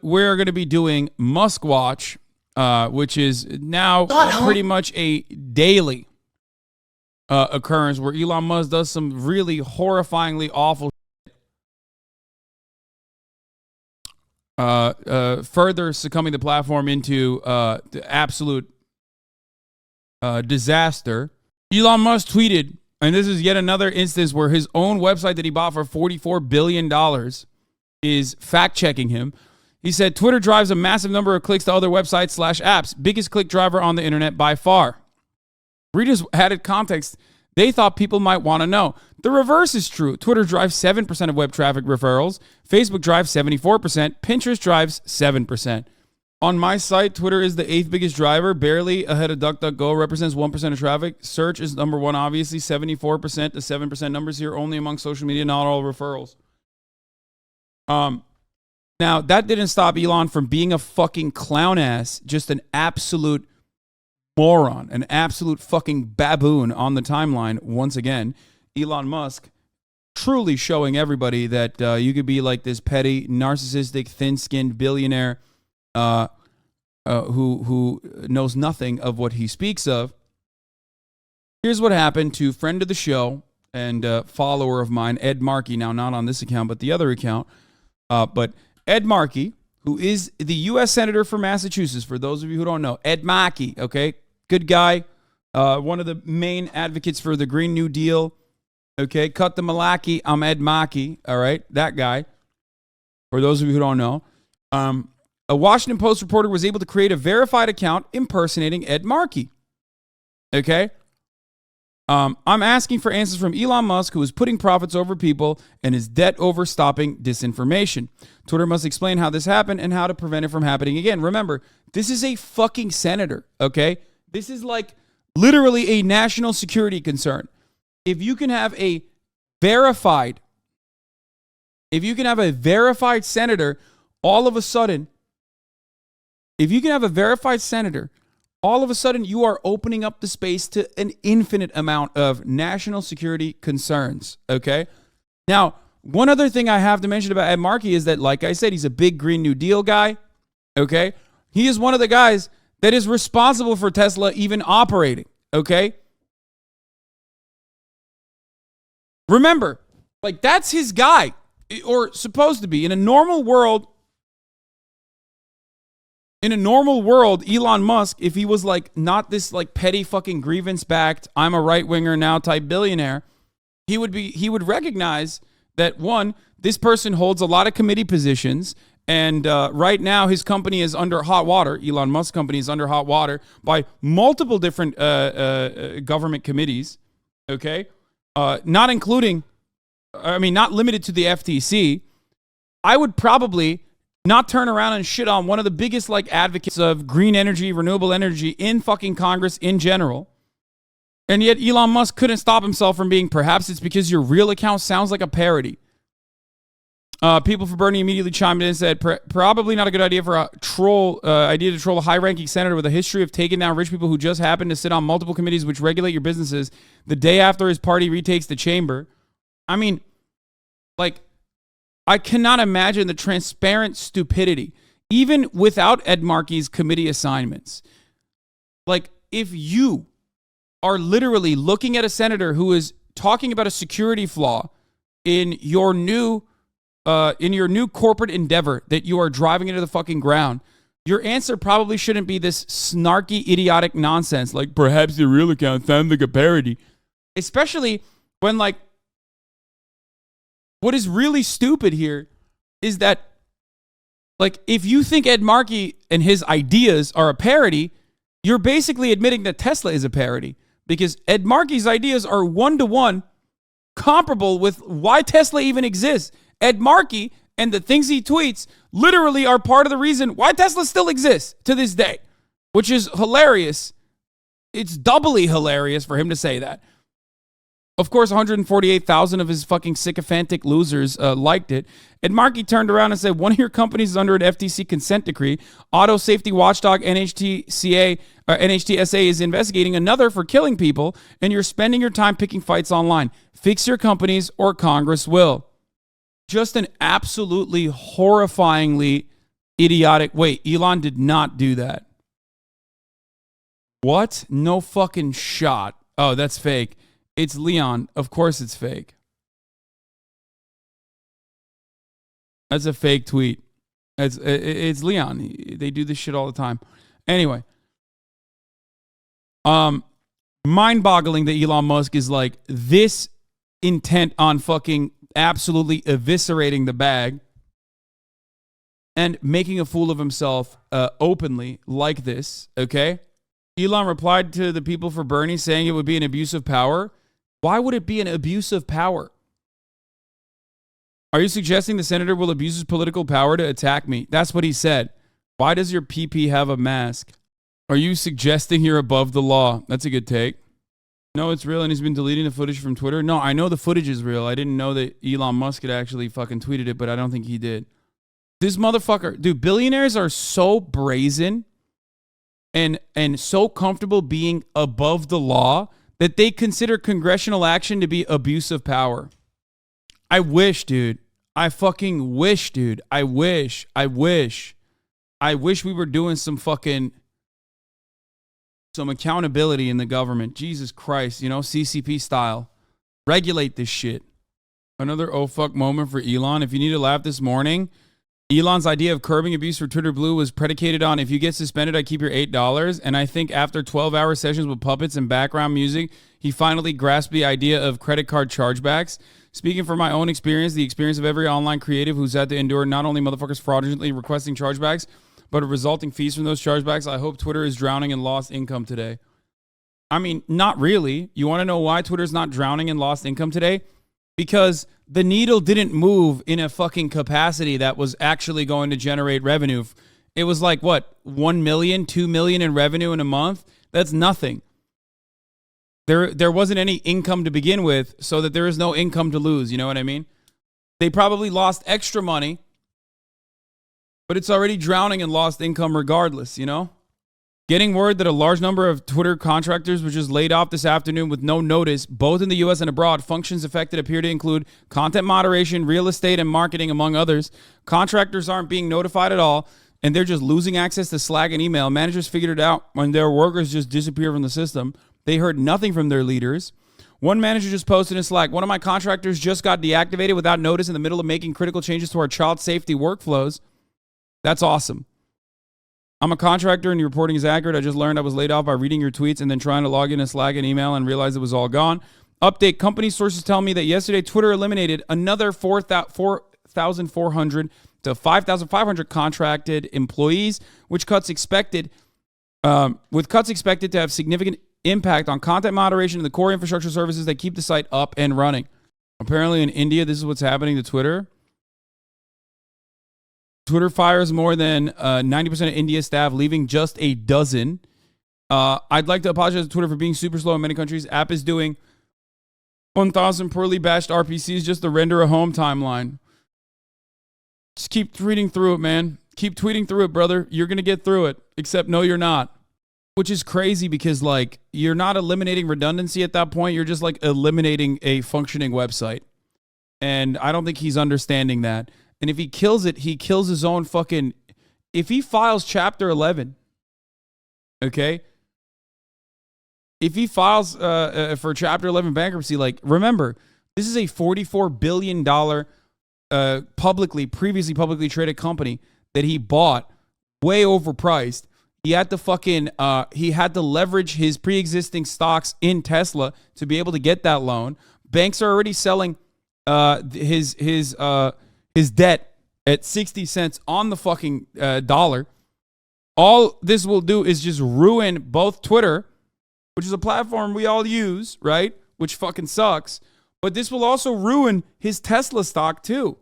we're going to be doing Musk Watch, which is now pretty much a daily occurrence where Elon Musk does some really horrifyingly awful further succumbing the platform into the absolute disaster. Elon Musk tweeted, and this is yet another instance where his own website that he bought for $44 billion is fact-checking him. He said, Twitter drives a massive number of clicks to other websites / apps. Biggest click driver on the internet by far. Readers added context they thought people might want to know. The reverse is true. Twitter drives 7% of web traffic referrals. Facebook drives 74%. Pinterest drives 7%. On my site, Twitter is the 8th biggest driver, barely ahead of DuckDuckGo, represents 1% of traffic. Search is number one, obviously, 74% to 7% numbers here, only among social media, not all referrals. Now, that didn't stop Elon from being a fucking clown ass, just an absolute moron, an absolute fucking baboon on the timeline. Once again, Elon Musk truly showing everybody that you could be like this petty, narcissistic, thin-skinned billionaire who knows nothing of what he speaks of. Here's what happened to friend of the show and follower of mine, Ed Markey. Now, not on this account, but the other account. But Ed Markey, who is the U.S. Senator for Massachusetts, for those of you who don't know, Ed Markey, okay? Good guy. One of the main advocates for the Green New Deal. Okay, cut the Malaki. I'm Ed Markey. All right, that guy. For those of you who don't know. A Washington Post reporter was able to create a verified account impersonating Ed Markey. Okay? I'm asking for answers from Elon Musk, who is putting profits over people and his debt over stopping disinformation. Twitter must explain how this happened and how to prevent it from happening again. Remember, this is a fucking senator, okay? This is like literally a national security concern. If you can have a verified senator, all of a sudden, you are opening up the space to an infinite amount of national security concerns, okay? Now, one other thing I have to mention about Ed Markey is that, like I said, he's a big Green New Deal guy, okay? He is one of the guys that is responsible for Tesla even operating, okay? Remember, like, that's his guy, or supposed to be. In a normal world, Elon Musk, if he was like not this like petty fucking grievance-backed, I'm a right-winger now type billionaire, he would recognize that, one, this person holds a lot of committee positions, and right now his company is under hot water. Elon Musk's company is under hot water by multiple different government committees, okay? Not limited to the FTC. I would probably not turn around and shit on one of the biggest like advocates of green energy, renewable energy in fucking Congress in general. And yet Elon Musk couldn't stop himself from being, perhaps it's because your real account sounds like a parody. People for Bernie immediately chimed in and said, probably not a good idea for a troll a high-ranking senator with a history of taking down rich people who just happen to sit on multiple committees which regulate your businesses the day after his party retakes the chamber. I mean, like, I cannot imagine the transparent stupidity, even without Ed Markey's committee assignments. Like, if you are literally looking at a senator who is talking about a security flaw in your new corporate endeavor that you are driving into the fucking ground, your answer probably shouldn't be this snarky, idiotic nonsense like, perhaps the real account sounds like a parody. Especially when, like, what is really stupid here is that, like, if you think Ed Markey and his ideas are a parody, you're basically admitting that Tesla is a parody, because Ed Markey's ideas are one-to-one comparable with why Tesla even exists. Ed Markey and the things he tweets literally are part of the reason why Tesla still exists to this day, which is hilarious. It's doubly hilarious for him to say that. Of course, 148,000 of his fucking sycophantic losers liked it. And Markey turned around and said, one of your companies is under an FTC consent decree. Auto safety watchdog NHTSA is investigating another for killing people, and you're spending your time picking fights online. Fix your companies or Congress will. Just an absolutely horrifyingly idiotic. Wait, Elon did not do that. What? No fucking shot. Oh, that's fake. It's Leon. Of course it's fake. That's a fake tweet. It's Leon. They do this shit all the time. Anyway. Mind-boggling that Elon Musk is like this intent on fucking absolutely eviscerating the bag and making a fool of himself openly like this, okay? Elon replied to the people for Bernie saying it would be an abuse of power. Why would it be an abuse of power? Are you suggesting the senator will abuse his political power to attack me? That's what he said. Why does your PP have a mask? Are you suggesting you're above the law? That's a good take. No, it's real and he's been deleting the footage from Twitter. No, I know the footage is real. I didn't know that Elon Musk had actually fucking tweeted it, but I don't think he did. This motherfucker, dude, billionaires are so brazen and so comfortable being above the law that they consider congressional action to be abuse of power. I wish, dude. I fucking wish, dude. I wish we were doing some accountability in the government. Jesus Christ, you know, CCP style. Regulate this shit. Another oh fuck moment for Elon. If you need to laugh this morning, Elon's idea of curbing abuse for Twitter Blue was predicated on if you get suspended, I keep your $8. And I think after 12-hour sessions with puppets and background music, he finally grasped the idea of credit card chargebacks. Speaking from my own experience, the experience of every online creative who's had to endure not only motherfuckers fraudulently requesting chargebacks, but resulting fees from those chargebacks, I hope Twitter is drowning in lost income today. I mean, not really. You want to know why Twitter's not drowning in lost income today? Because the needle didn't move in a fucking capacity that was actually going to generate revenue. It was like, what, 1 million, 2 million in revenue in a month? That's nothing. There wasn't any income to begin with, so that there is no income to lose. You know what I mean? They probably lost extra money, but it's already drowning in lost income regardless, you know? Getting word that a large number of Twitter contractors were just laid off this afternoon with no notice, both in the U.S. and abroad. Functions affected appear to include content moderation, real estate, and marketing, among others. Contractors aren't being notified at all, and they're just losing access to Slack and email. Managers figured it out when their workers just disappear from the system. They heard nothing from their leaders. One manager just posted in Slack, one of my contractors just got deactivated without notice in the middle of making critical changes to our child safety workflows. That's awesome. I'm a contractor and your reporting is accurate. I just learned I was laid off by reading your tweets and then trying to log in to Slack and email and realized it was all gone. Update, company sources tell me that yesterday Twitter eliminated another 4,400 to 5,500 contracted employees, with cuts expected to have significant impact on content moderation and the core infrastructure services that keep the site up and running. Apparently in India, this is what's happening to Twitter. Twitter fires more than 90% of India staff, leaving just a dozen. I'd like to apologize to Twitter for being super slow in many countries. App is doing 1,000 poorly bashed RPCs just to render a home timeline. Just keep tweeting through it, man. Keep tweeting through it, brother. You're going to get through it. Except, no, you're not. Which is crazy because, like, you're not eliminating redundancy at that point. You're just, like, eliminating a functioning website. And I don't think he's understanding that. And if he kills it, he kills his own fucking... If he files Chapter 11, okay? If he files for Chapter 11 bankruptcy, like, remember, this is a $44 billion previously publicly traded company that he bought way overpriced. He had to fucking... he had to leverage his pre-existing stocks in Tesla to be able to get that loan. Banks are already selling his debt at 60 cents on the fucking dollar. All this will do is just ruin both Twitter, which is a platform we all use, right? Which fucking sucks. But this will also ruin his Tesla stock too.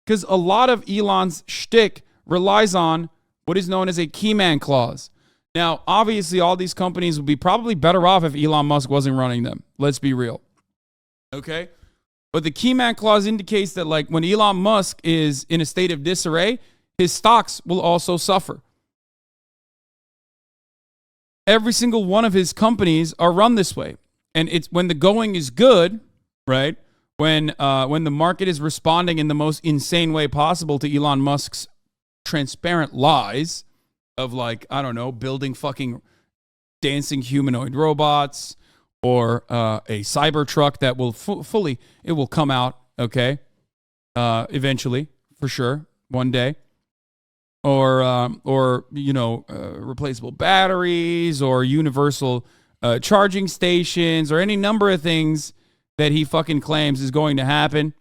Because a lot of Elon's shtick relies on what is known as a keyman clause. Now, obviously, all these companies would be probably better off if Elon Musk wasn't running them. Let's be real. Okay? But the keyman clause indicates that, like, when Elon Musk is in a state of disarray, his stocks will also suffer. Every single one of his companies are run this way. And it's when the going is good, right? When the market is responding in the most insane way possible to Elon Musk's transparent lies of like, I don't know, building fucking dancing humanoid robots or a cyber truck that will fully, it will come out, okay, eventually, for sure, one day. Or you know, replaceable batteries or universal charging stations or any number of things that he fucking claims is going to happen.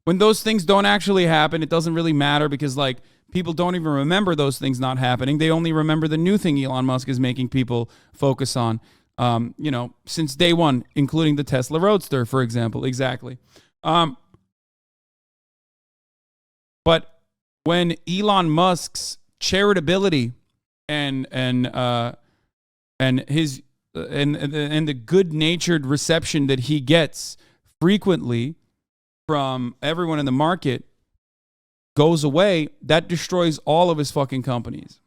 When those things don't actually happen, it doesn't really matter because, like, people don't even remember those things not happening. They only remember the new thing Elon Musk is making people focus on, you know, since day one, including the Tesla Roadster, for example. Exactly. But when Elon Musk's charitability and his and the good-natured reception that he gets frequently from everyone in the market goes away, that destroys all of his fucking companies.